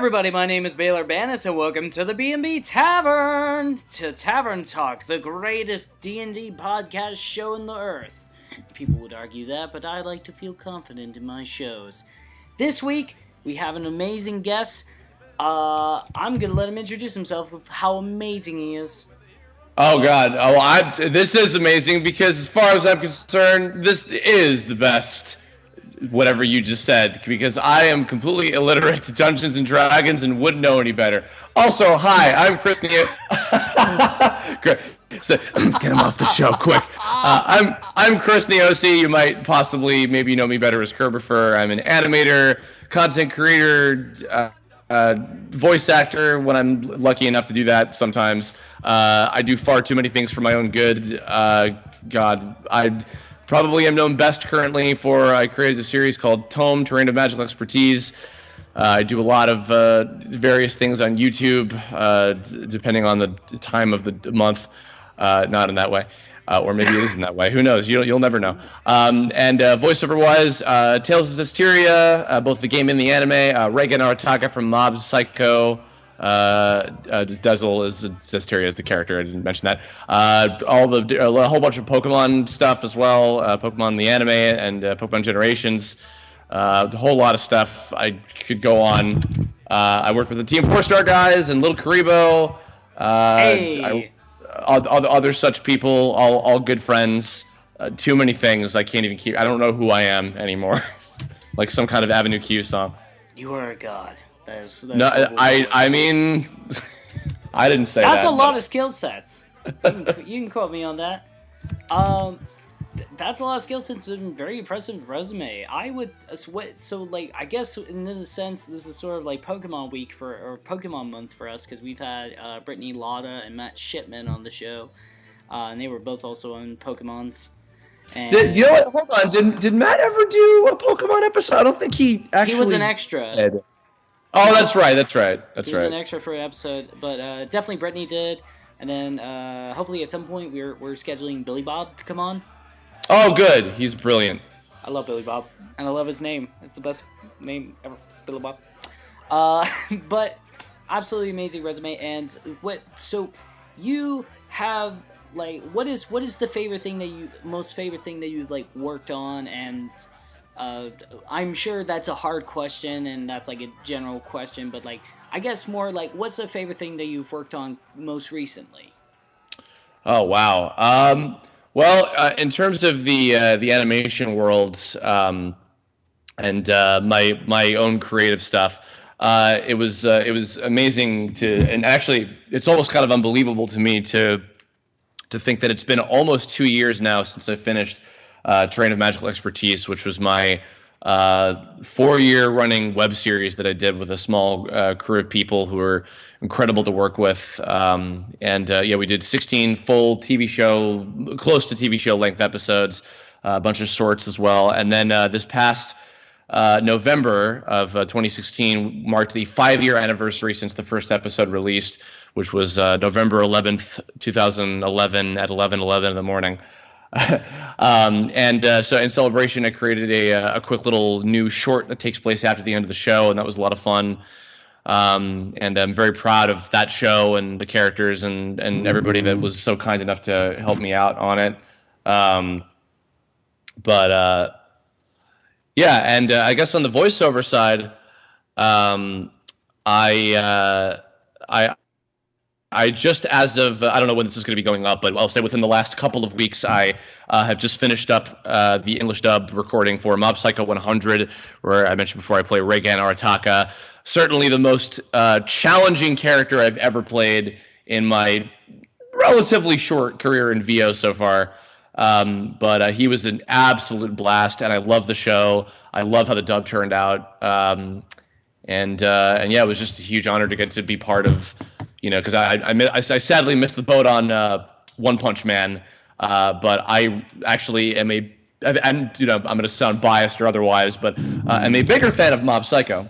everybody, my name is Baylor Bannis, and welcome to the B&B Tavern! To Tavern Talk, the greatest D&D podcast show in the earth. People would argue that, but I like to feel confident in my shows. This week, we have an amazing guest. I'm gonna let him introduce himself with how amazing he is. Oh God! This is amazing because, as far as I'm concerned, this is the best. Whatever you just said, because I am completely illiterate to Dungeons and Dragons and wouldn't know any better. Also, hi, I'm Chris Niosi. Great. So, get him off the show quick. I'm Chris Niosi. You might possibly maybe know me better as Kerberfer. I'm an animator, content creator, voice actor when I'm lucky enough to do that sometimes. I do far too many things for my own good. God, I probably am known best currently for I created a series called Tome, Terrain of Magical Expertise. I do a lot of various things on YouTube, depending on the time of the month. Not in that way. Or maybe it is in that way. Who knows? You'll never know. And voiceover-wise, Tales of Zestiria, both the game and the anime. Reagan Arataka from Mob Psycho. Dezel is Zestiria is the character. I didn't mention that. A whole bunch of Pokemon stuff as well. Pokemon the anime and Pokemon Generations. A whole lot of stuff. I could go on. I work with the Team 4-Star guys and Little Karibo. Other such people, all good friends. Too many things I can't even keep. I don't know who I am anymore. Like some kind of Avenue Q song. You are a god. No, I mean, I didn't say that. That's a lot of skill sets. You can quote me on that. That's a lot of skill sets and very impressive resume. I guess in this sense, this is sort of like Pokemon week or Pokemon month for us, because we've had Brittany Lotta and Matt Shipman on the show, and they were both also on Pokemons. And you know what? Hold on. Did Matt ever do a Pokemon episode? I don't think he actually. He was an extra. Did. Oh, that's right. He was an extra for an episode, but definitely Brittany did, and then hopefully at some point we're scheduling Billy Bob to come on. Oh, good. He's brilliant. I love Billy Bob, and I love his name. It's the best name ever, Billy Bob. But absolutely amazing resume. And so you have what is the most favorite thing that you've worked on? And I'm sure that's a hard question, and that's a general question, but I guess more what's the favorite thing that you've worked on most recently? Oh wow. Well, in terms of the animation world, and my own creative stuff, it was amazing and actually it's almost kind of unbelievable to me to think that it's been almost 2 years now since I finished Terrain of Magical Expertise, which was my 4-year running web series that I did with a small crew of people who were incredible to work with. We did 16 full TV show, close to TV show length episodes, a bunch of shorts as well. And then this past November of 2016 marked the 5-year anniversary since the first episode released, which was November 11th, 2011 at 11:11 in the morning. So in celebration, I created a quick little new short that takes place after the end of the show, and that was a lot of fun. And I'm very proud of that show and the characters and everybody that was so kind enough to help me out on it. I guess on the voiceover side, I just, as of, I don't know when this is going to be going up, but I'll say within the last couple of weeks, I have just finished up the English dub recording for Mob Psycho 100, where I mentioned before I play Reagan Arataka. Certainly the most challenging character I've ever played in my relatively short career in VO so far. But he was an absolute blast, and I love the show. I love how the dub turned out. It was just a huge honor to get to be part of, because I sadly missed the boat on One Punch Man, but I actually am I'm going to sound biased or otherwise, but I'm a bigger fan of Mob Psycho,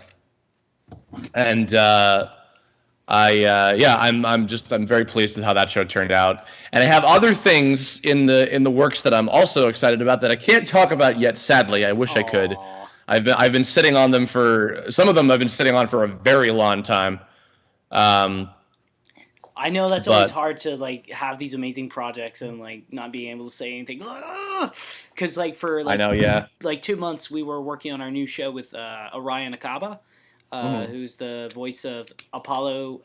and I'm very pleased with how that show turned out, and I have other things in the works that I'm also excited about that I can't talk about yet. Sadly, I wish I could. I've been sitting on them for some of them. I've been sitting on for a very long time. Um, I know that's always but hard to like have these amazing projects and like not being able to say anything. Because like for I know, yeah. like 2 months we were working on our new show with Orion Akaba, Mhm. who's the voice of Apollo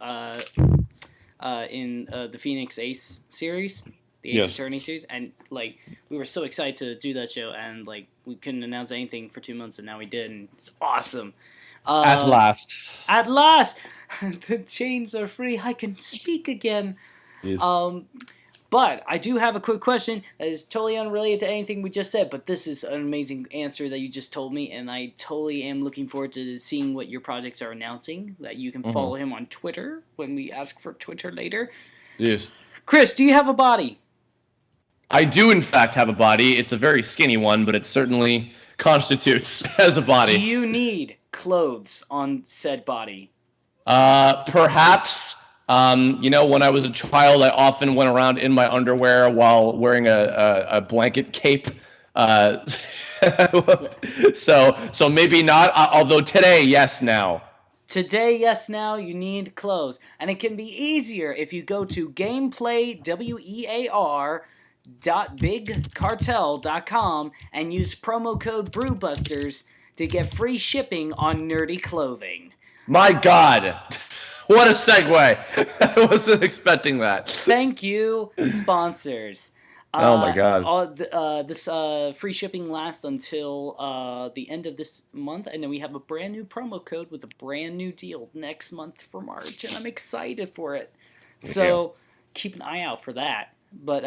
in the Phoenix Ace series, the Ace Yes. Attorney series, and like we were so excited to do that show, and like we couldn't announce anything for 2 months, and now we did, and it's awesome. At Uh, last. at last, the chains are free. I can speak again. Yes. Um, but I do have a quick question that is totally unrelated to anything we just said, but this is an amazing answer that you just told me, and I totally am looking forward to seeing what your projects are announcing, that you can Mhm. follow him on Twitter when we ask for Twitter later. Yes. Chris, do you have a body? I do, in fact, have a body. It's a very skinny one, but it certainly constitutes as a Do body. you need clothes on said body? Perhaps. When I was a child, I often went around in my underwear while wearing a blanket cape. Uh, so maybe not. Although today, yes, now. Today, yes, now you need clothes. And it can be easier if you go to gameplay.bigcartel.com and use promo code BrewBusters to get free shipping on nerdy clothing. My God, what a segue! I wasn't expecting that. Thank you, sponsors. Oh my God. This free shipping lasts until the end of this month, and then we have a brand new promo code with a brand new deal next month for March, and I'm excited for it. So keep an eye out for that. But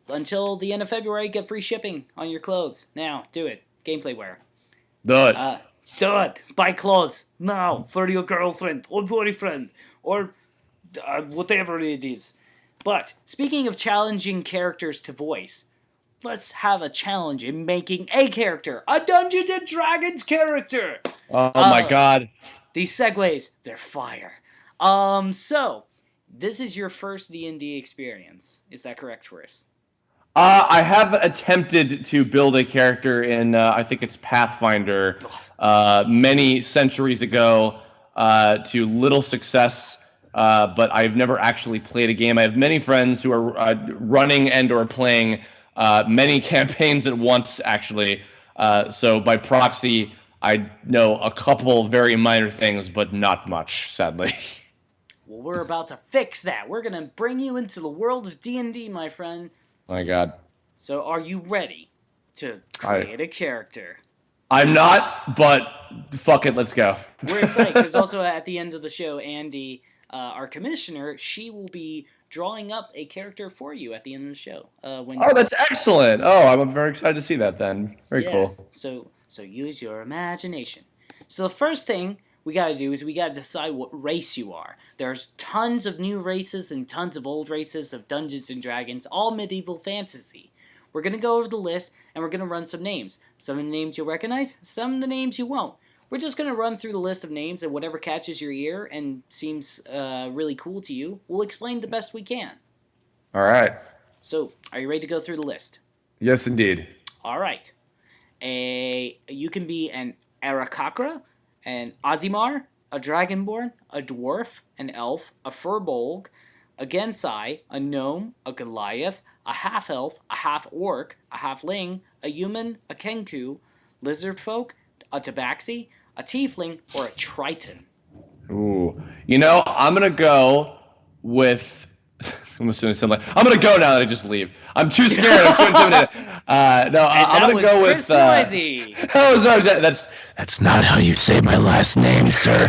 until the end of February, get free shipping on your clothes. Now, do it. Gameplay wear. Do it. Do it. Buy clothes now for your girlfriend or boyfriend or whatever it is. But speaking of challenging characters to voice, let's have a challenge in making a character, a Dungeons and Dragons character. Oh my God. These segues, they're fire. So this is your first D&D experience. Is that correct, Chris? I have attempted to build a character in, I think it's Pathfinder, many centuries ago, to little success. But I've never actually played a game. I have many friends who are running and or playing many campaigns at once, actually. So by proxy, I know a couple very minor things, but not much, sadly. Well, we're about to fix that. We're gonna bring you into the world of D&D, my friend. My God. So are you ready to create a character? I'm not, but fuck it, let's go. We're excited because also at the end of the show, Andy, our commissioner, she will be drawing up a character for you at the end of the show. Oh, that's excellent. Oh, I'm very excited to see that then. Very cool. So use your imagination. So the first thing we gotta do is we gotta decide what race you are. There's tons of new races and tons of old races of Dungeons and Dragons, all medieval fantasy. We're gonna go over the list and we're gonna run some names. Some of the names you'll recognize, some of the names you won't. We're just going to run through the list of names, and whatever catches your ear and seems really cool to you, we'll explain the best we can. All right. So, are you ready to go through the list? Yes, indeed. All right. You can be an Arakakra, an Azimar, a Dragonborn, a Dwarf, an Elf, a Furbolg, a Gensai, a Gnome, a Goliath, a Half-Elf, a Half-Orc, a Halfling, a Human, a Kenku, Lizard Folk, a Tabaxi, a Tiefling, or a Triton. Ooh. I'm going to go with... I'm assuming something like... I'm going to go now that I just leave. I'm too scared. I'm too intimidated. I'm going to go with... Noisy. Oh, sorry. That's not how you say my last name, sir.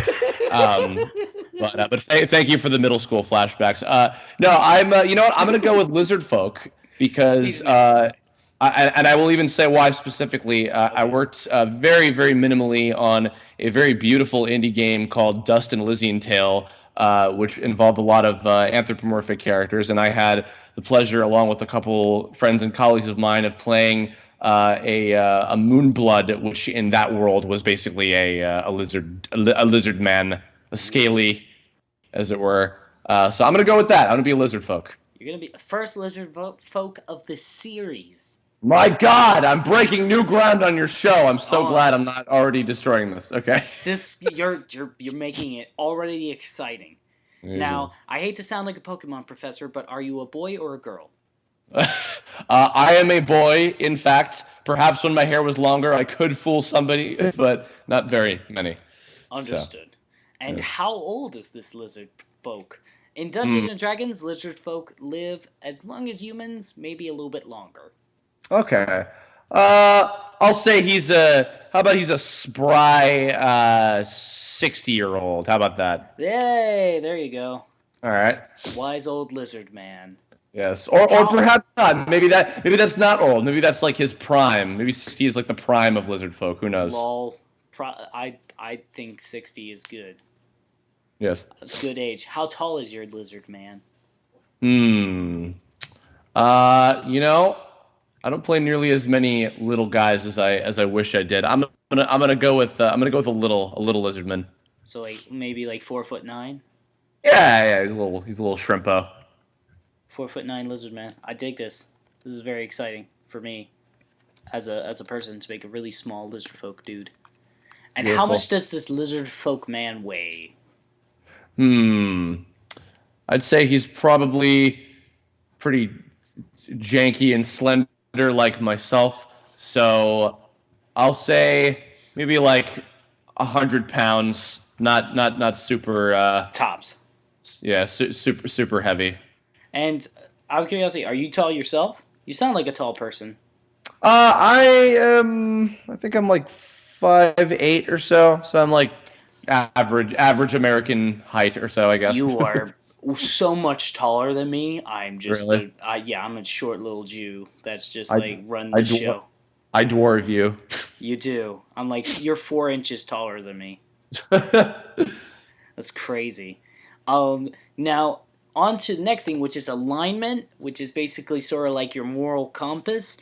But thank you for the middle school flashbacks. No, you know what? I'm going to go with Lizard Folk because... I will even say why specifically. I worked very, very minimally on a very beautiful indie game called Dust and Elysian Tale, which involved a lot of anthropomorphic characters, and I had the pleasure, along with a couple friends and colleagues of mine, of playing a Moonblood, which in that world was basically a lizard man, a scaly, as it were. So I'm gonna go with that. I'm gonna be a Lizard Folk. You're gonna be the first Lizard Folk of the series. My God, I'm breaking new ground on your show. I'm so Oh, glad I'm not already destroying this. Okay. this you're making it already exciting. Amazing. Now, I hate to sound like a Pokemon professor, but are you a boy or a girl? I am a boy. In fact, perhaps when my hair was longer, I could fool somebody, but not very many. So, Understood. And yes. how old is this lizard folk? In Dungeons Hmm. and Dragons, lizard folk live as long as humans, maybe a little bit longer. Okay. I'll say he's a. How about he's a spry 60-year-old? How about that? Yay, there you go. All right. Wise old lizard man. Yes. Or How perhaps not. Maybe that's not old. Maybe that's like his prime. Maybe 60 is like the prime of lizard folk. Who knows? lol I think 60 is good. Yes. That's good age. How tall is your lizard man? Hmm. You know, I don't play nearly as many little guys as I wish I did. I'm gonna go with a little lizardman. So like maybe like 4'9"? Yeah, he's a little shrimpo. 4'9" lizard man. I dig this. This is very exciting for me as a person to make a really small lizard folk dude. And how Beautiful. much does this lizard folk man weigh? Hmm. I'd say he's probably pretty janky and slender like myself. So I'll say maybe like 100 pounds. Not super. Tops. Yeah, super heavy. And out of curiosity, are you tall yourself? You sound like a tall person. I am. I think I'm like 5'8" or so. So I'm like average American height or so, I guess. You are so much taller than me. I'm just Really? yeah, I'm a short little Jew that's just I like run I the dwar- show. I dwarf you. You do. I'm like you're 4 inches taller than me. That's crazy. Now on to the next thing, which is alignment, which is basically sort of like your moral compass.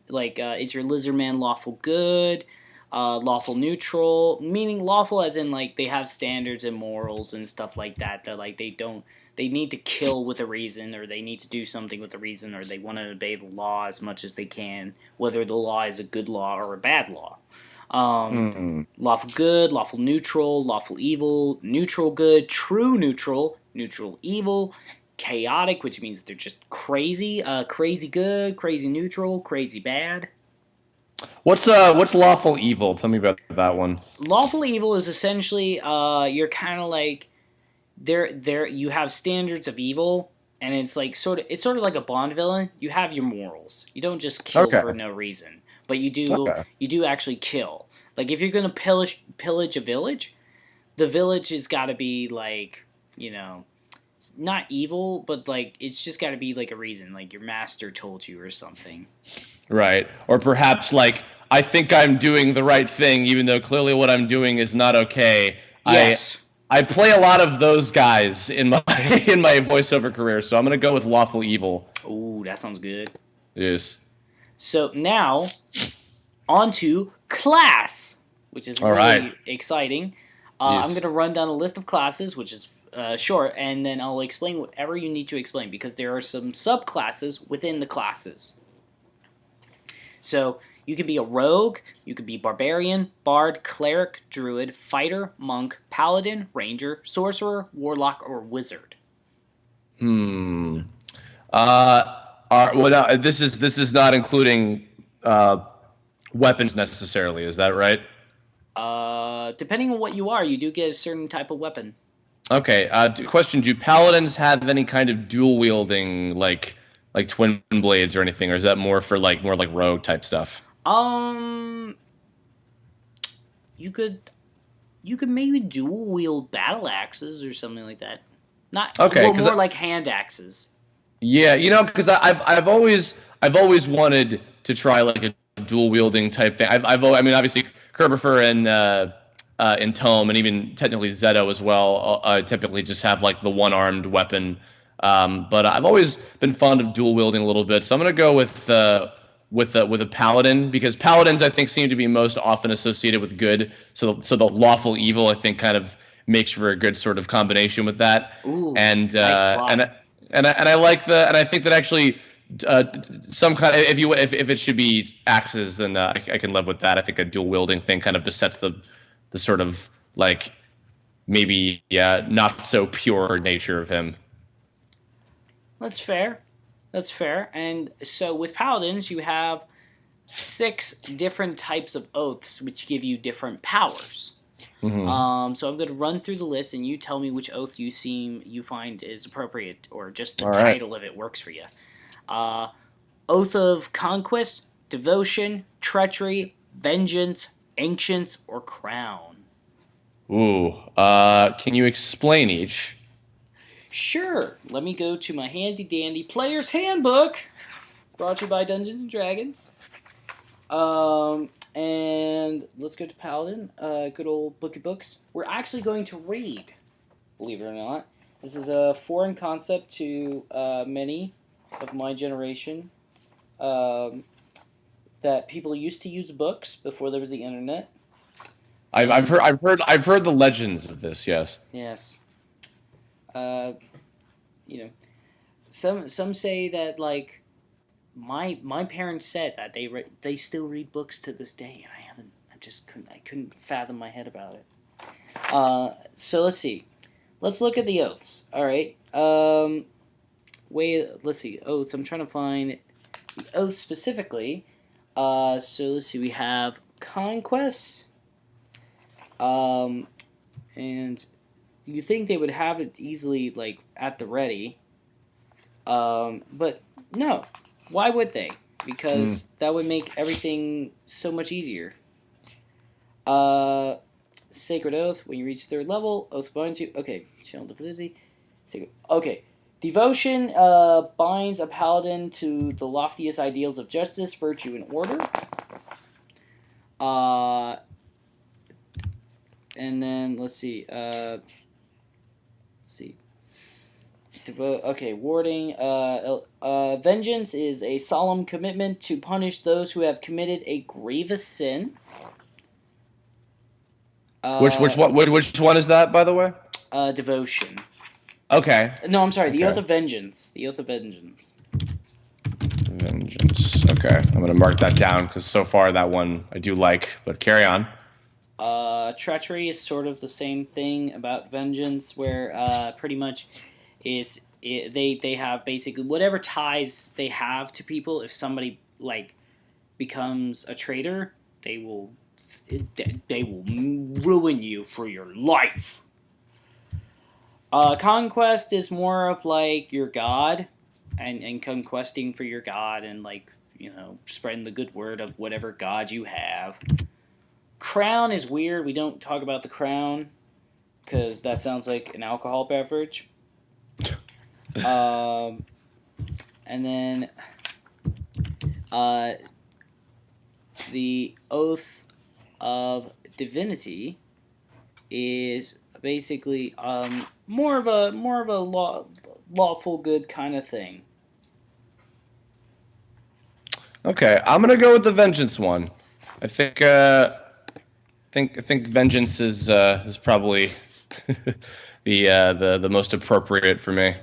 Like, is your lizard man lawful good, lawful neutral? Meaning lawful as in like they have standards and morals and stuff like that. That like they need to kill with a reason, or they need to do something with a reason, or they want to obey the law as much as they can, whether the law is a good law or a bad law. Hmm. Lawful good, lawful neutral, lawful evil, neutral good, true neutral, neutral evil, chaotic, which means they're just crazy, crazy good, crazy neutral, crazy bad. What's lawful evil? Tell me about that one. Lawful evil is essentially you're kind of like there you have standards of evil, and it's sort of like a Bond villain. You have your morals. You don't just kill Okay. for no reason, but you do Okay. you do actually kill. Like if you're gonna pillage a village, the village has got to be like, not evil, but like it's just got to be like a reason, like your master told you or something. Right. Or perhaps like I think I'm doing the right thing, even though clearly what I'm doing is not okay. I Yes. I play a lot of those guys in my in my voiceover career, so I'm gonna go with lawful evil. Ooh, that sounds good. Yes. So now on to class, which is All really right. exciting. Yes. I'm going to run down a list of classes, which is short, and then I'll explain whatever you need to explain because there are some subclasses within the classes. So you could be a rogue, you could be barbarian, bard, cleric, druid, fighter, monk, paladin, ranger, sorcerer, warlock, or wizard. Hmm. Well, now, this is not including weapons necessarily. Is that right? Depending on what you are, you do get a certain type of weapon. Okay. Question: do paladins have any kind of dual wielding, like twin blades or anything, or is that more like rogue type stuff? Um, you could maybe dual wield battle axes or something like that. Not Okay, well, 'cause more like hand axes. Yeah, because I've always wanted to try like a dual wielding type thing. I mean, obviously Kerberfer and Tome and even technically Zeto as well. Typically just have like the one-armed weapon. But I've always been fond of dual wielding a little bit, so I'm gonna go with a paladin because paladins I think seem to be most often associated with good. So the lawful evil I think kind of makes for a good sort of combination with that. Ooh, And nice uh, plot. and and I like and I think that actually some kind of if it should be axes, then I can live with that. I think a dual wielding thing kind of besets the sort of like maybe not so pure nature of him. That's fair. That's fair. And so with paladins, you have 6 different types of oaths, which give you different powers. So I'm going to run through the list, and you tell me which oath you find is appropriate, or just the title of it works for you. Oath of Conquest, Devotion, Treachery, Vengeance, Ancients, or Crown. Ooh. Can you explain each? Sure. Let me go to my handy dandy Player's Handbook, brought to you by Dungeons and Dragons. And let's go to Paladin. Good old book of books. We're actually going to read, believe it or not. This is a foreign concept to many of my generation. That people used to use books before there was the internet. I've heard the legends of this. Yes. Yes. Some say that like my parents said that they still read books to this day, and I couldn't fathom my head about it. So let's see. Let's look at the oaths. All right. Let's see. Oaths. I'm trying to find the oaths specifically. So let's see. We have conquest. And you think they would have it easily, like, at the ready. But no. Why would they? Because that would make everything so much easier. Sacred Oath, when you reach 3rd level, Oath binds you. Okay, channel divinity. Sacred. Okay. Devotion binds a paladin to the loftiest ideals of justice, virtue, and order. And then, let's see. Warding. Vengeance is a solemn commitment to punish those who have committed a grievous sin. Which one is that, by the way? Devotion. Okay. No, I'm sorry. The Oath of Vengeance. The Oath of Vengeance. Vengeance. Okay, I'm gonna mark that down because so far that one I do like. But carry on. Treachery is sort of the same thing about vengeance, where pretty much they have basically whatever ties they have to people. If somebody like becomes a traitor, they will ruin you for your life. Conquest is more of like your god, and conquesting for your god, and like spreading the good word of whatever god you have. Crown is weird. We don't talk about the crown because that sounds like an alcohol beverage. And then the Oath of Divinity is basically more of a lawful good kind of thing. Okay, I'm gonna go with the vengeance one. I think vengeance is probably the most appropriate for me.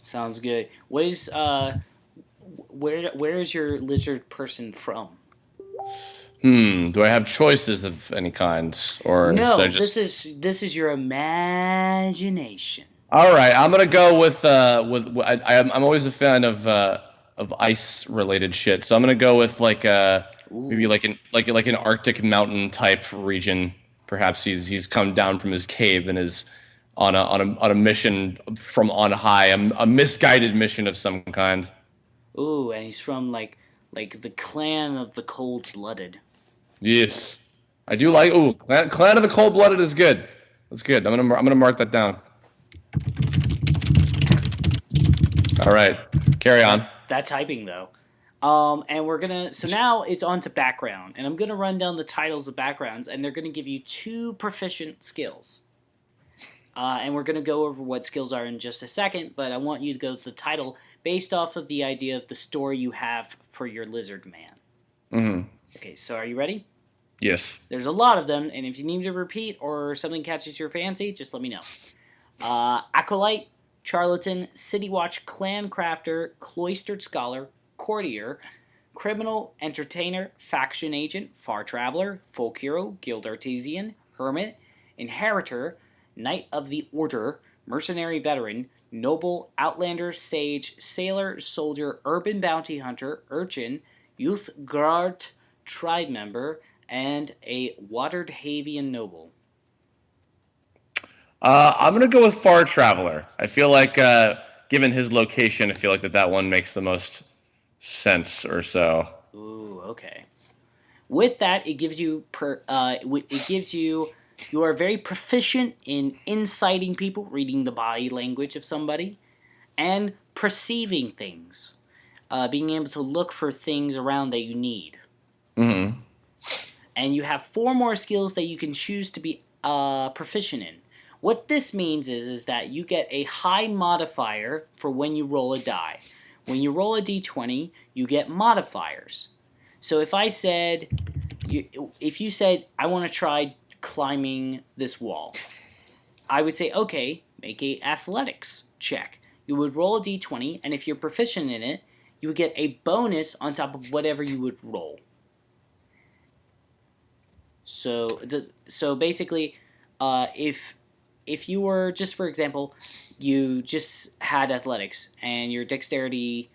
Sounds good. What is where is your lizard person from? Do I have choices of any kind, or no? should I just... This is your imagination. All right, I'm gonna go with I'm always a fan of ice related shit, so I'm gonna go with like maybe like an Arctic mountain type region. Perhaps he's come down from his cave and is on a mission from on high, a misguided mission of some kind. Ooh, and he's from like the clan of the cold-blooded. Yes, I do like. Ooh, clan of the cold-blooded is good. That's good. I'm gonna mark that down. All right, carry on. That typing though. And we're gonna. So now it's on to background, and I'm gonna run down the titles of backgrounds, and they're gonna give you 2 proficient skills. And we're gonna go over what skills are in just a second, but I want you to go to the title based off of the idea of the story you have for your lizard man. Mm-hmm. Okay, so are you ready? Yes. There's a lot of them, and if you need to repeat or something catches your fancy, just let me know. Acolyte, charlatan, city watch, clan crafter, cloistered scholar, courtier, criminal, entertainer, faction agent, far traveler, folk hero, guild artisan, hermit, inheritor, knight of the order, mercenary veteran, noble, outlander, sage, sailor, soldier, urban bounty hunter, urchin, youth guard, tribe member, and a watered Havian noble. I'm gonna go with Far Traveler. I feel like, given his location, I feel like that one makes the most sense or so. Ooh, okay. With that, it gives you you are very proficient in inciting people, reading the body language of somebody, and perceiving things, being able to look for things around that you need. Mm-hmm. And you have 4 more skills that you can choose to be proficient in. What this means is that you get a high modifier for when you roll a die. When you roll a d20, you get modifiers. So if I said, if you said, I want to try climbing this wall, I would say, okay, make a athletics check. You would roll a d20, and if you're proficient in it, you would get a bonus on top of whatever you would roll. So basically, if you were, just for example, you just had athletics and your dexterity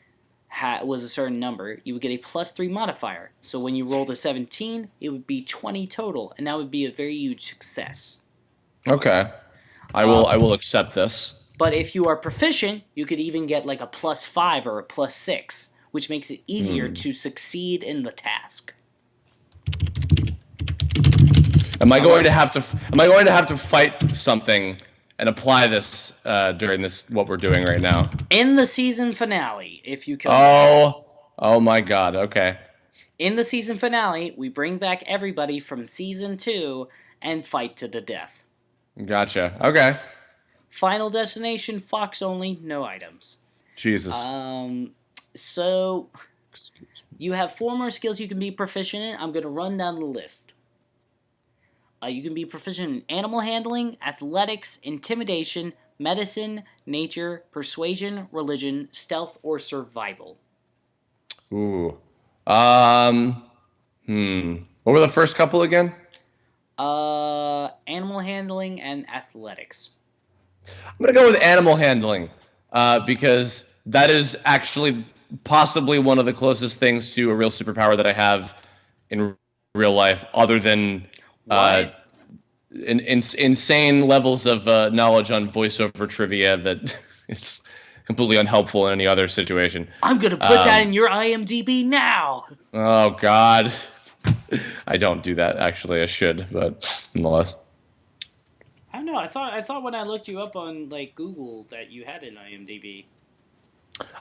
was a certain number, you would get a +3 modifier. So when you rolled a 17, it would be 20 total, and that would be a very huge success. Okay, I will accept this. But if you are proficient, you could even get like a +5 or a +6, which makes it easier to succeed in the task. Am I going to have to fight something and apply this during this what we're doing right now? In the season finale, if you can. Oh my God. Okay. In the season finale, we bring back everybody from season 2 and fight to the death. Gotcha. Okay. Final destination, Fox only, no items. Jesus. So you have 4 more skills you can be proficient in. I'm going to run down the list. You can be proficient in animal handling, athletics, intimidation, medicine, nature, persuasion, religion, stealth, or survival. Ooh. What were the first couple again? Animal handling and athletics. I'm gonna go with animal handling, because that is actually possibly one of the closest things to a real superpower that I have in real life, other than insane levels of knowledge on voiceover trivia that is completely unhelpful in any other situation. I'm gonna put that in your IMDb now. Oh God, I don't do that. Actually, I should, but nonetheless. I don't know. I thought when I looked you up on like Google that you had an IMDb.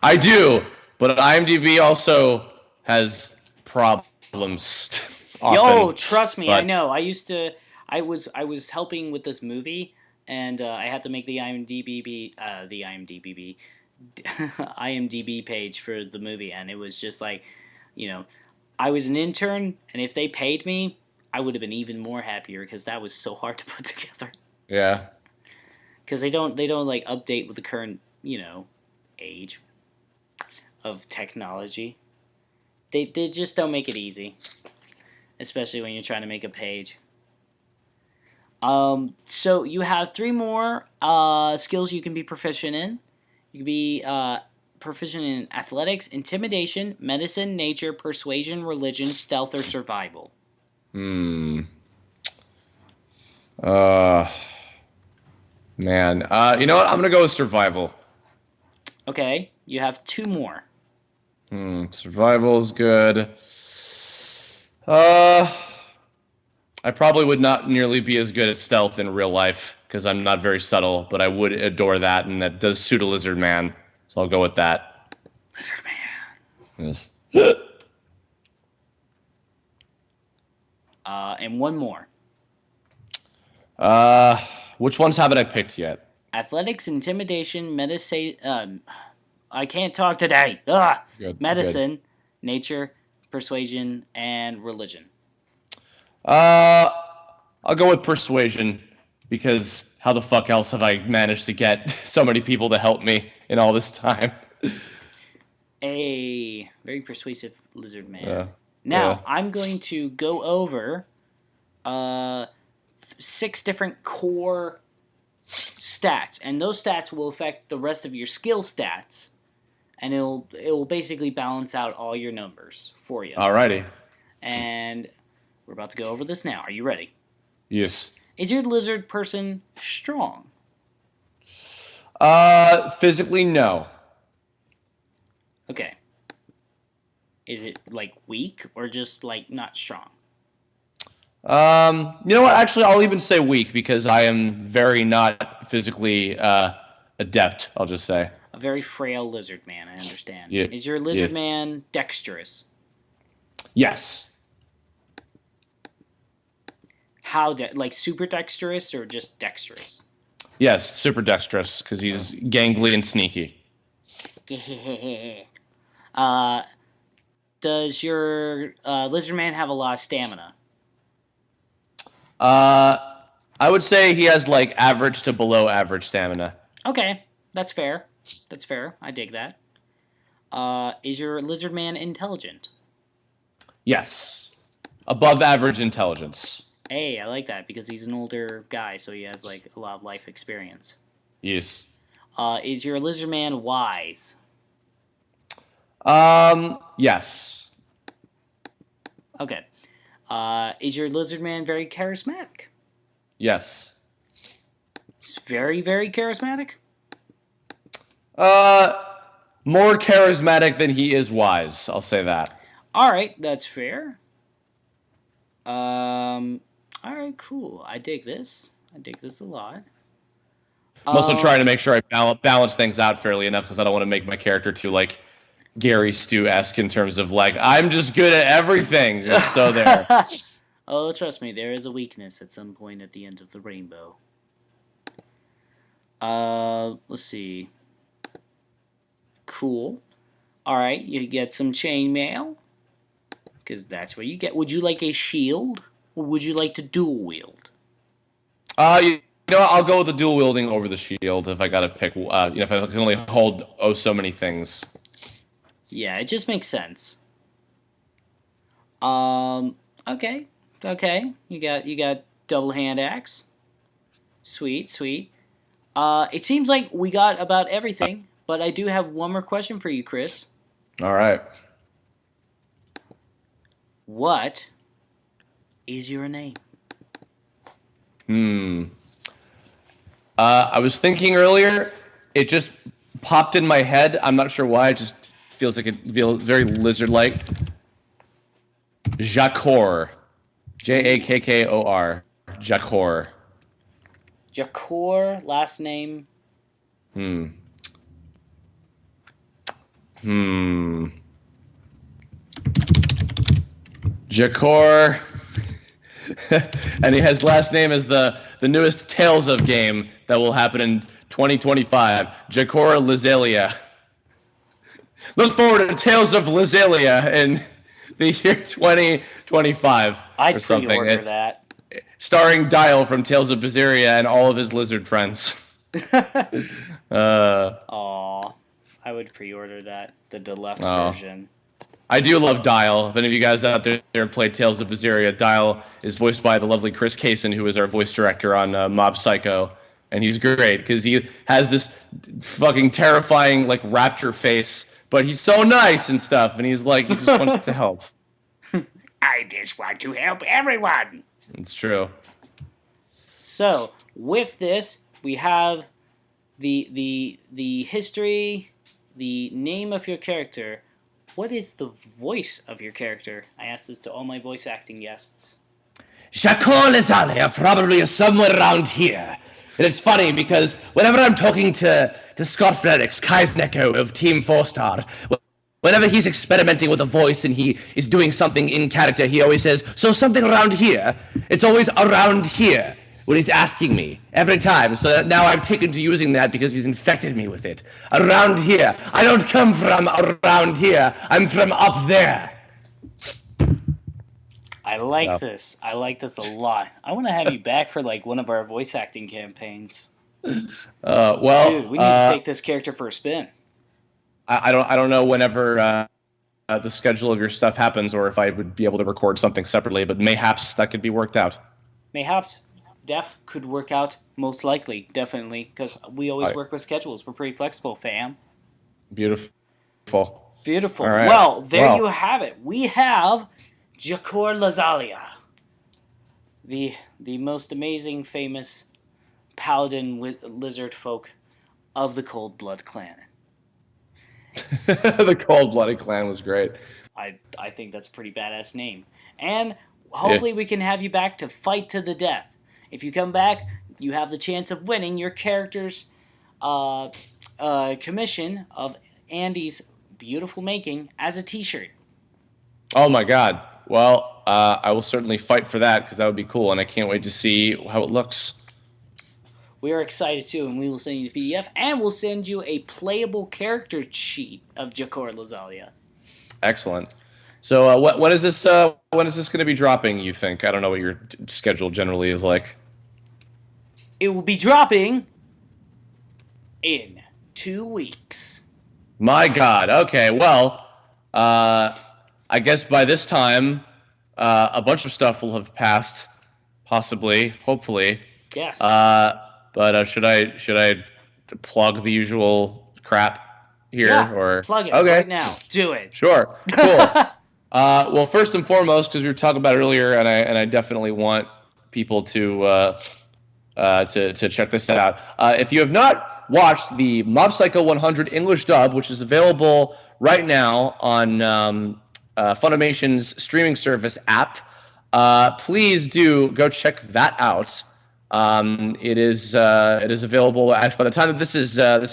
I do, but IMDb also has problems. Yo, trust me, I know. I was helping with this movie, and I had to make the IMDb page for the movie, and it was just like, I was an intern, and if they paid me, I would have been even more happier because that was so hard to put together. Yeah. Because they don't like update with the current age of technology. They just don't make it easy. Especially when you're trying to make a page. So you have 3 more skills you can be proficient in. You can be proficient in athletics, intimidation, medicine, nature, persuasion, religion, stealth, or survival. Man. You know what? I'm gonna go with survival. Okay, you have 2 more. Survival's good. I probably would not nearly be as good at stealth in real life because I'm not very subtle, but I would adore that, and that does suit a lizard man. So I'll go with that. Lizard man. Yes. And 1 more. Which ones haven't I picked yet? Athletics, intimidation, medicine. I can't talk today. Good, medicine, nature, persuasion, and religion. I'll go with persuasion because how the fuck else have I managed to get so many people to help me in all this time? A very persuasive lizard man. Yeah. Now, Yeah. I'm going to go over 6 different core stats, and those stats will affect the rest of your skill stats, and it will basically balance out all your numbers for you. Alrighty. And we're about to go over this now. Are you ready? Yes. Is your lizard person strong? Physically, no. Okay. Is it like weak or just like not strong? You know what? Actually, I'll even say weak because I am very not physically adept. I'll just say. A very frail lizard man, I understand. Yeah. Is your lizard Yes. man dexterous? Yes. How like super dexterous or just dexterous? Yes. Super dexterous because he's gangly and sneaky. Does your lizard man have a lot of stamina? I would say he has like average to below average stamina. Okay, that's fair. That's fair. I dig that. Is your lizard man intelligent? Yes. Above average intelligence. Hey, I like that because he's an older guy, so he has like a lot of life experience. Yes. Is your lizard man wise? Yes. Okay. Is your lizard man very charismatic? Yes. He's very, very charismatic? More charismatic than he is wise. I'll say that. Alright, that's fair. Alright, cool. I dig this. I dig this a lot. I'm also trying to make sure I balance things out fairly enough because I don't want to make my character too like Gary Stu-esque in terms of like I'm just good at everything. So there. Oh, trust me, there is a weakness at some point at the end of the rainbow. Let's see. Cool. Alright, you get some chainmail. Because that's what you get. Would you like a shield? Or would you like to dual wield? You know what? I'll go with the dual wielding over the shield if I gotta pick. If I can only hold so many things. Yeah, it just makes sense. Okay. You got double hand axe. Sweet. It seems like we got about everything, but I do have one more question for you, Chris. All right. What is your name? I was thinking earlier. It just popped in my head. I'm not sure why. It just feels like it feels very lizard-like. Jakor. Jakkor. Jakor. Jakor, last name? Jakor. And his last name is the newest Tales of game that will happen in 2025. Jakor Lizelia. Look forward to Tales of Lizelia in the year 2025 I'd or something. pre-order that. Starring Dial from Tales of Berseria and all of his lizard friends. Aw, I would pre-order that, the deluxe version. I do love Dial. If any of you guys out there played Tales of Berseria, Dial is voiced by the lovely Chris Kaysen, who is our voice director on Mob Psycho. And he's great because he has this fucking terrifying like raptor face, but he's so nice and stuff, and he's like he just wants to help. I just want to help everyone. It's true. So with this, we have the history, the name of your character. What is the voice of your character? I asked this to all my voice acting guests. Jakor Lizalia probably is somewhere around here. And it's funny because whenever I'm talking to Scott Fredericks, Kai's Neko of Team 4-Star, whenever he's experimenting with a voice and he is doing something in character, he always says, so something around here. It's always around here when he's asking me every time. So now I've taken to using that because he's infected me with it. Around here. I don't come from around here. I'm from up there. I I like So. this. I like this a lot. I want to have you back for like one of our voice acting campaigns. Well, Dude, we need to take this character for a spin. I don't know whenever the schedule of your stuff happens, or if I would be able to record something separately, but mayhaps that could be worked out. Mayhaps Def could work out, most likely, definitely, because we always work with schedules. We're pretty flexible, fam. Beautiful. Beautiful. All right. Well, there you have it. We have Jakor Lazalia, the most amazing, famous paladin with lizard folk of the Cold Blood clan. The Cold-Blooded Clan was great. I think that's a pretty badass name. And hopefully we can have you back to fight to the death. If you come back, you have the chance of winning your character's commission of Andy's beautiful making as a t-shirt. Oh my god. Well, I will certainly fight for that because that would be cool, and I can't wait to see how it looks. We are excited too, and we will send you the PDF, and we'll send you a playable character sheet of Jakor Lazalia. Excellent. So, when is this going to be dropping? You think? I don't know what your schedule generally is like. It will be dropping in 2 weeks. My God. Okay. Well, I guess by this time, a bunch of stuff will have passed, possibly, hopefully. Yes. But should I plug the usual crap here? Yeah, or plug it okay. right now. Do it. Sure. Cool. Well, first and foremost, because we were talking about it earlier, and I definitely want people to check this out. If you have not watched the Mob Psycho 100 English dub, which is available right now on Funimation's streaming service app, please do go check that out. It is available. By the time that this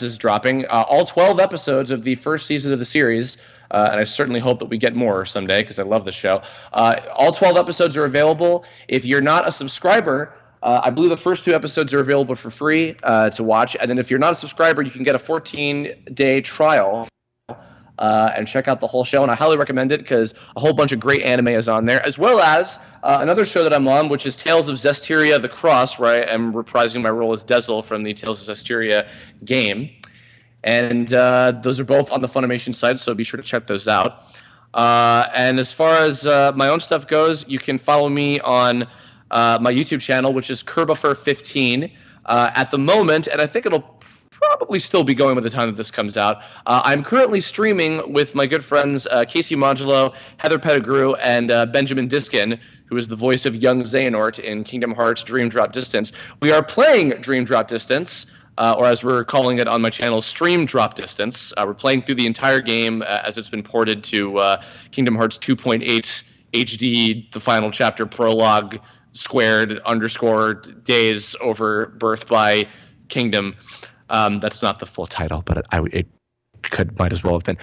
is dropping, all 12 episodes of the first season of the series. And I certainly hope that we get more someday because I love the show. All 12 episodes are available. If you're not a subscriber, I believe the first 2 episodes are available for free to watch. And then if you're not a subscriber, you can get a 14-day trial and check out the whole show. And I highly recommend it because a whole bunch of great anime is on there, as well as another show that I'm on, which is Tales of Zestiria the Cross, where I am reprising my role as Dezel from the Tales of Zestiria game. And those are both on the Funimation site, so be sure to check those out. And as far as my own stuff goes, you can follow me on my YouTube channel, which is Kerbuffer15 at the moment, and I think it'll probably still be going by the time that this comes out. I'm currently streaming with my good friends Casey Modulo, Heather Pettigrew, and Benjamin Diskin, who is the voice of young Xehanort in Kingdom Hearts Dream Drop Distance. We are playing Dream Drop Distance, or as we're calling it on my channel, Stream Drop Distance. We're playing through the entire game as it's been ported to Kingdom Hearts 2.8 HD, the final chapter prologue, squared _ days over birth by Kingdom. That's not the full title, but it might as well have been.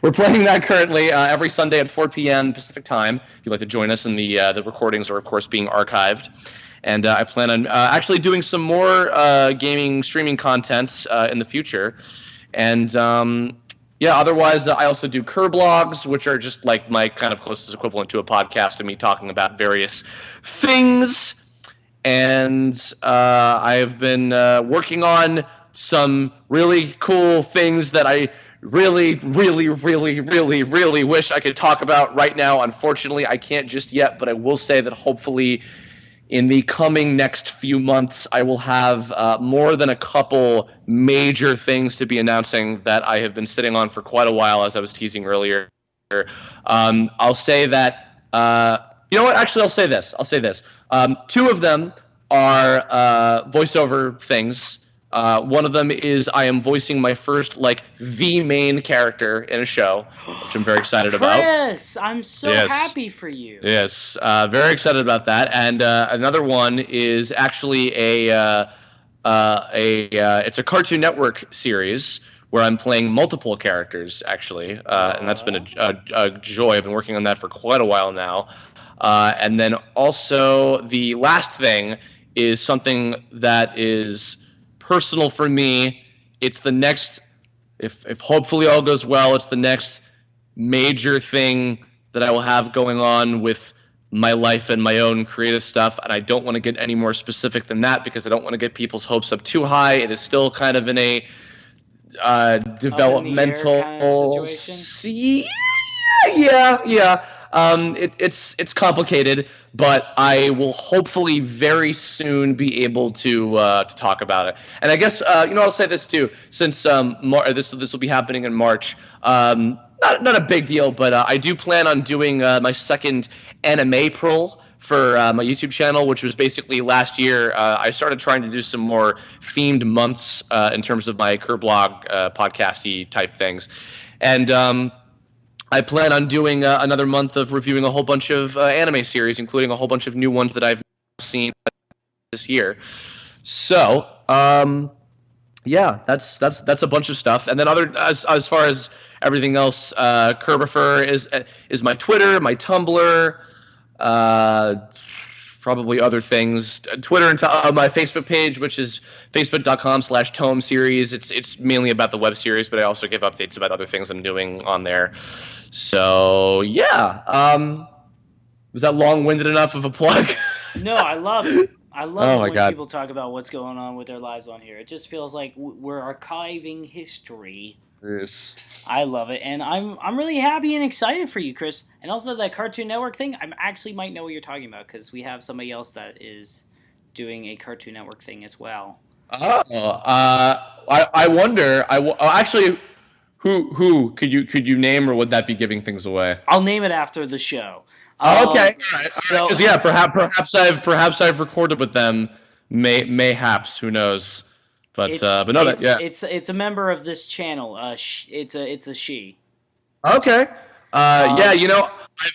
We're playing that currently every Sunday at 4 p.m. Pacific time. If you'd like to join us, and the recordings are, of course, being archived. And I plan on actually doing some more gaming streaming content in the future. And yeah, otherwise, I also do Kerblogs, which are just like my kind of closest equivalent to a podcast of me talking about various things. And I've been working on some really cool things that I really, really, really, really, really wish I could talk about right now. Unfortunately, I can't just yet, but I will say that hopefully in the coming next few months, I will have more than a couple major things to be announcing that I have been sitting on for quite a while, as I was teasing earlier. I'll say that, you know what? Actually, I'll say this. 2 of them are voiceover things. One of them is I am voicing my first, the main character in a show, which I'm very excited about. Chris, I'm so happy for you. Yes, very excited about that. And another one is actually it's a Cartoon Network series where I'm playing multiple characters, actually, and that's been a joy. I've been working on that for quite a while now. And then also the last thing is something that is personal for me. It's the next, if hopefully all goes well, it's the next major thing that I will have going on with my life and my own creative stuff, and I don't want to get any more specific than that because I don't want to get people's hopes up too high. It is still kind of in a Up in the air developmental. kind of situation. Yeah. It's complicated, but I will hopefully very soon be able to talk about it. And I guess I'll say this too, since this will be happening in March. Not a big deal, but I do plan on doing my second anime prol for my YouTube channel, which was basically last year. I started trying to do some more themed months in terms of my Kerblog podcasty type things, and I plan on doing another month of reviewing a whole bunch of anime series, including a whole bunch of new ones that I've seen this year. So, yeah, that's a bunch of stuff. And then as far as everything else, Kerbifer is my Twitter, my Tumblr, probably other things. Twitter and my Facebook page, which is facebook.com/Tome series. It's mainly about the web series, but I also give updates about other things I'm doing on there. So yeah, was that long-winded enough of a plug? No, I love it. I love Oh it my when God. people talk about what's going on with their lives on here. It just feels like we're archiving history. Yes. I love it, and I'm really happy and excited for you, Chris. And also that Cartoon Network thing, I actually might know what you're talking about because we have somebody else that is doing a Cartoon Network thing as well. Oh, I wonder. Actually, who could you name, or would that be giving things away? I'll name it after the show. Okay, all right. So 'Cause, yeah, perhaps I've recorded with them. Mayhaps, who knows? But no, it's a member of this channel. It's a she. Okay. Yeah,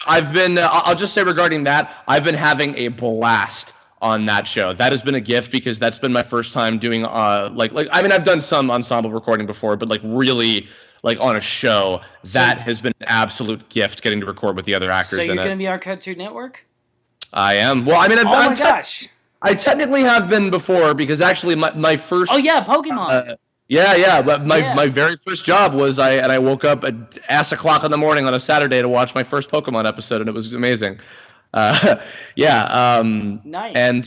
I've been. I'll just say regarding that, I've been having a blast on that show. That has been a gift because that's been my first time doing like I mean I've done some ensemble recording before, but like really like on a show, that has been an absolute gift getting to record with the other actors in it. So you're going to be our Cartoon Network? I am. Well, I mean, oh my gosh. I technically have been before because actually my first. Oh yeah, Pokemon. Yeah. But my very first job was I woke up at ass o'clock in the morning on a Saturday to watch my first Pokemon episode, and it was amazing. Yeah. Nice. And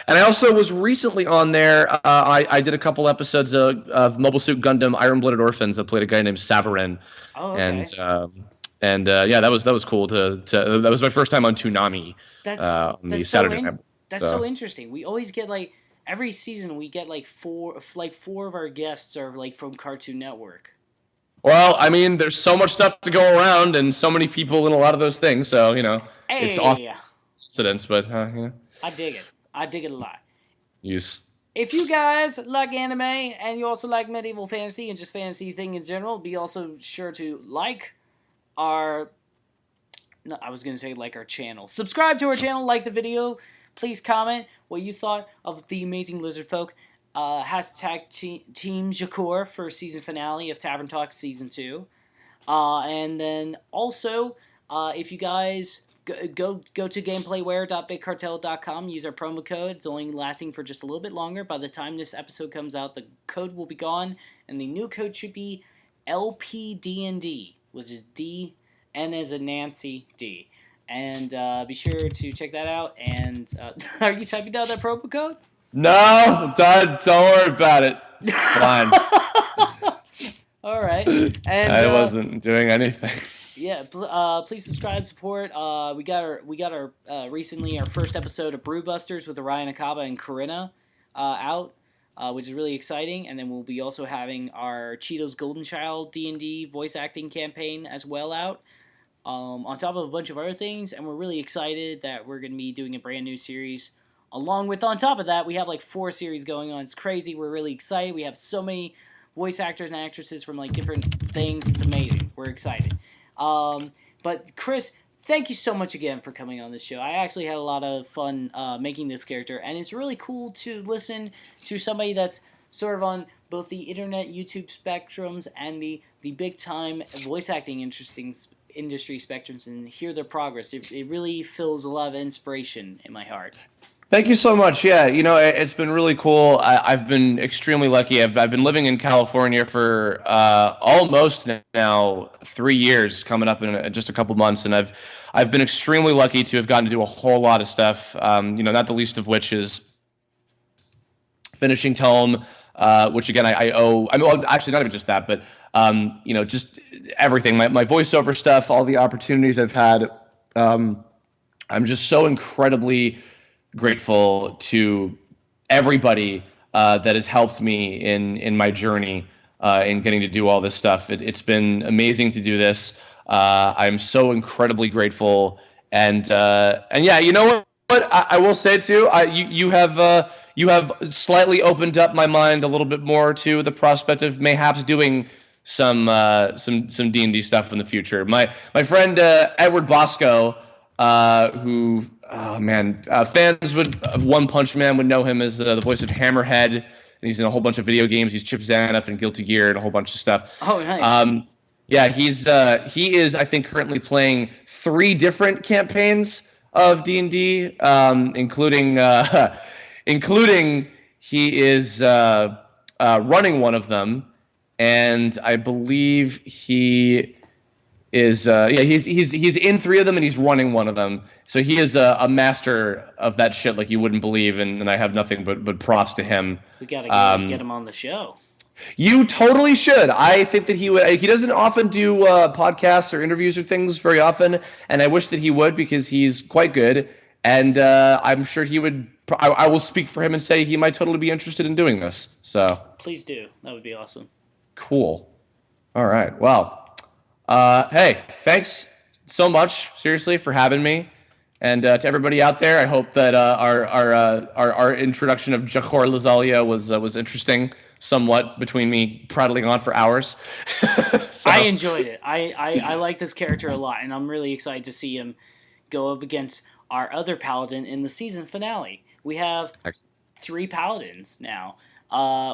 I also was recently on there. I did a couple episodes of Mobile Suit Gundam Iron Blooded Orphans that played a guy named Tavern. Oh, okay. And yeah, that was cool that was my first time on Toonami. On the Saturday night. That's so interesting. We always get every season we get four of our guests are from Cartoon Network. Well, I mean, there's so much stuff to go around and so many people in a lot of those things, so it's awesome coincidence, but I dig it. I dig it a lot. Yes. If you guys like anime and you also like medieval fantasy and just fantasy thing in general, be also sure to like our. No, I was gonna say like our channel. Subscribe to our channel, like the video. Please comment what you thought of the amazing lizard folk. Hashtag Team Jakor for season finale of Tavern Talk Season 2. And then also, if you guys go to gameplayware.bigcartel.com, use our promo code. It's only lasting for just a little bit longer. By the time this episode comes out, the code will be gone, and the new code should be LPDND, which is D, N as in Nancy, D. And be sure to check that out. And are you typing down that promo code? No, don't worry about it. It's fine. All right. And I wasn't doing anything. Yeah, please subscribe, support. We got our recently our first episode of Brewbusters with Orion Akaba and Corinna out, which is really exciting. And then we'll be also having our Cheetos Golden Child D&D voice acting campaign as well out. On top of a bunch of other things, and we're really excited that we're going to be doing a brand new series. Along with, on top of that, we have 4 series going on. It's crazy. We're really excited. We have so many voice actors and actresses from different things. It's amazing. We're excited. But Chris, thank you so much again for coming on this show. I actually had a lot of fun making this character, and it's really cool to listen to somebody that's sort of on both the internet, YouTube spectrums, and the big time voice acting industry spectrums, and hear their progress. It really fills a lot of inspiration in my heart. Thank you so much. Yeah, it's been really cool. I've been extremely lucky. I've been living in California for almost now 3 years, coming up in just a couple months, and I've been extremely lucky to have gotten to do a whole lot of stuff. Not the least of which is finishing Tome, which again I owe. I mean, well, actually not even just that, but just everything. My voiceover stuff, all the opportunities I've had. I'm just so incredibly grateful to everybody that has helped me in my journey in getting to do all this stuff. It's been amazing to do this. I'm so incredibly grateful, and yeah, you know what? I will say too. You have slightly opened up my mind a little bit more to the prospect of mayhaps doing some D&D stuff in the future. My friend Edward Bosco, who fans of One Punch Man would know him as the voice of Hammerhead, and he's in a whole bunch of video games. He's Chip Zanoff and Guilty Gear and a whole bunch of stuff. Oh, nice. Yeah, he is I think currently playing 3 different campaigns of D&D, including he is running one of them, and I believe he is he's in 3 of them and he's running one of them. So he is a master of that shit like you wouldn't believe, and I have nothing but props to him. We gotta get him on the show. You totally should. I think that he would. He doesn't often do podcasts or interviews or things very often, and I wish that he would, because he's quite good, and I'm sure he would. I will speak for him and say he might totally be interested in doing this. So please do. That would be awesome. Cool. All right. Well, hey, thanks so much, seriously, for having me. And to everybody out there, I hope that our introduction of Jahor Lazalia was interesting, somewhat, between me prattling on for hours. So. I enjoyed it. I like this character a lot, and I'm really excited to see him go up against our other paladin in the season finale. We have 3 paladins now.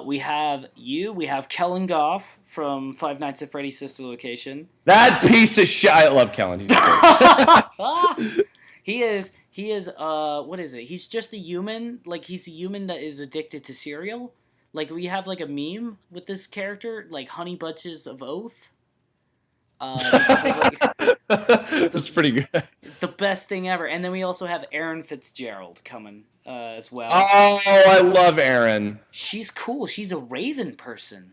We have you. We have Kellen Goff from Five Nights at Freddy's sister location. That piece of shit. I love Kellen. He is. What is it? He's just a human. Like, he's a human that is addicted to cereal. Like, we have like a meme with this character, like Honey Bunches of Oath. That's pretty good. It's the best thing ever. And then we also have Erin Fitzgerald coming as well. Oh, I love Erin. She's cool. She's a Raven person.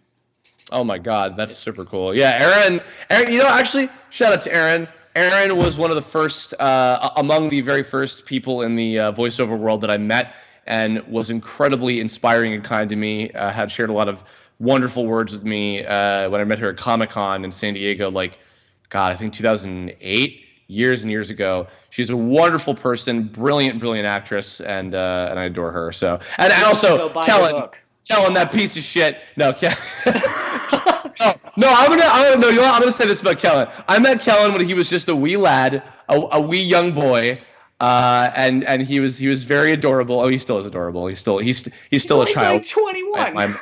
Oh my god, that's super cool. Yeah, Erin, actually, shout out to Erin. Erin was one of the first, among the very first people in the voiceover world that I met, and was incredibly inspiring and kind to me. Had shared a lot of wonderful words with me when I met her at Comic-Con in San Diego, I think 2008, years and years ago. She's a wonderful person, brilliant actress, and I adore her. So, and also Kellen, that piece of shit. No, I'm gonna say this about Kellen. I met Kellen when he was just a wee lad, a wee young boy, and he was very adorable. Oh, he still is adorable. He's still a child. Like 21.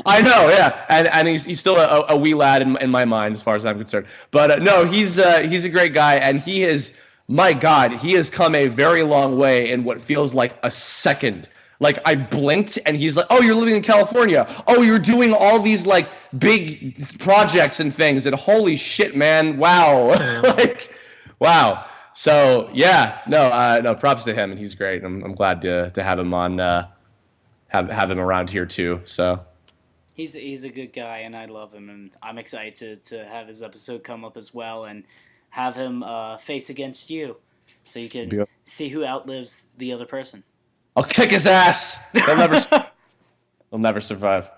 I know, yeah, and he's still a wee lad in my mind as far as I'm concerned. But no, he's a great guy, and he is, my God, he has come a very long way in what feels like a second. Like, I blinked, and he's like, "Oh, you're living in California. Oh, you're doing all these like big projects and things." And holy shit, man! Wow, wow. So yeah, no, props to him, and he's great. I'm glad to have him on, have him around here too. So he's a good guy, and I love him, and I'm excited to have his episode come up as well, and have him face against you, so you can see who outlives the other person. I'll kick his ass. He'll never survive.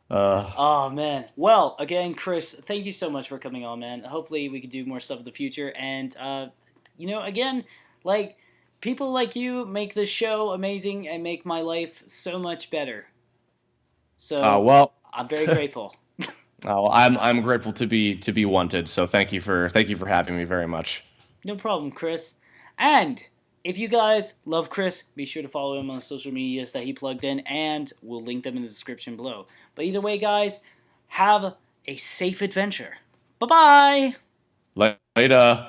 Oh man. Well, again, Chris, thank you so much for coming on, man. Hopefully we can do more stuff in the future, and again, like, people like you make this show amazing and make my life so much better. So well, I'm very grateful. I'm grateful to be wanted. So thank you for having me very much. No problem, Chris. And if you guys love Chris, be sure to follow him on the social medias that he plugged in, and we'll link them in the description below. But either way, guys, have a safe adventure. Bye-bye! Later.